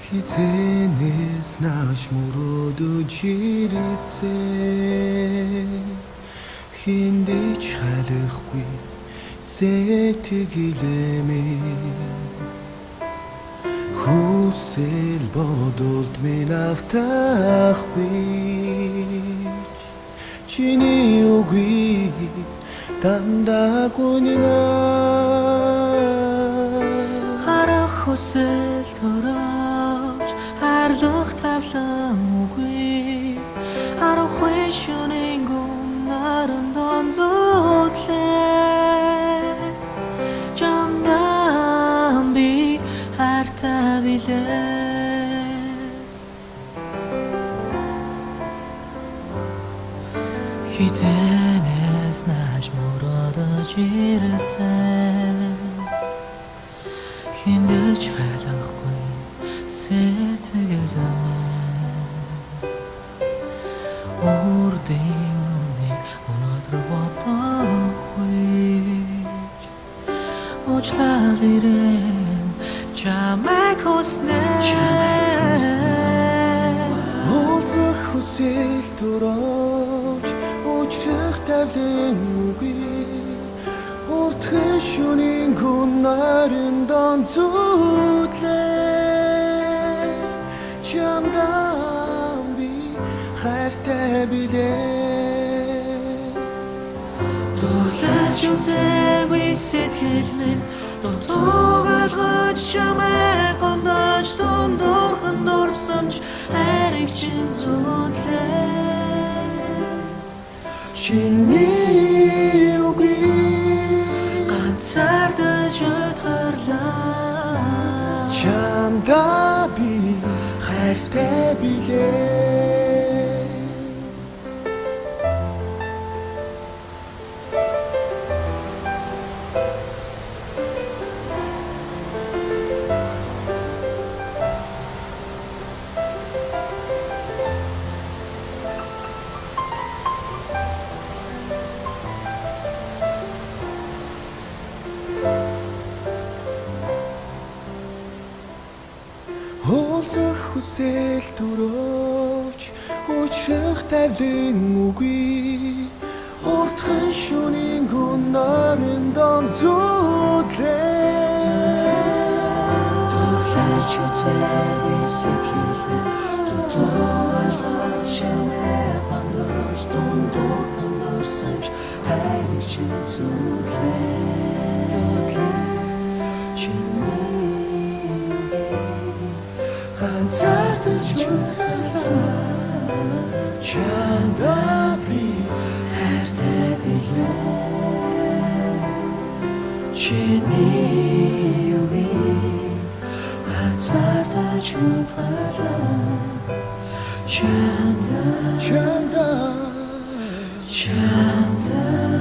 Хизэнээс нааш мөрөөдөж ирсэн хиндэж халахгүй сэтгэлэмээ хүсэл бодолд минь автахгүй чиний үгийг дандаа гонина харах хүсэл төрөөж харлах тавлан үгүй харахгүй шөнийн гүнарын донзуудлээ жамдан би хайртай билээ хизэнээс нааш мөрөөдөж ирсэн хиндэж халахгүй сэтгэлэмээ үрдийн үнийг өнөөдөр бодохгүй уучлаад ирэн чамайг хүснэ уулзах хүсэл төрөөж учрах тавлын үгүй уртхан шөнийн гүнарын донзуудлээ чамдан би хайртай билээ дурлаж үзээгүй сэтгэл минь дутуугалгаж чамайг гондож дундуурхан дурсамж хайрыг чинь зүүдлээ чиний үгийг ганцаардаж өтгөрлөө чамдаа би хайртай билээ уулзах хүсэл төрөөж учрах тавлын үгүй уртхан шөнийн гүнарын донзуудлээ дурлаж үзээгүй сэтгэл минь дутуугалгаж чамайг гондож дундуурхан дурсамж хайрыг чинь зүүдлээ ганцаардаж өтгөрлөө чамдаа би хайртай билээ чиний үгийг ганцаардаж өтгөрлөө чамдаа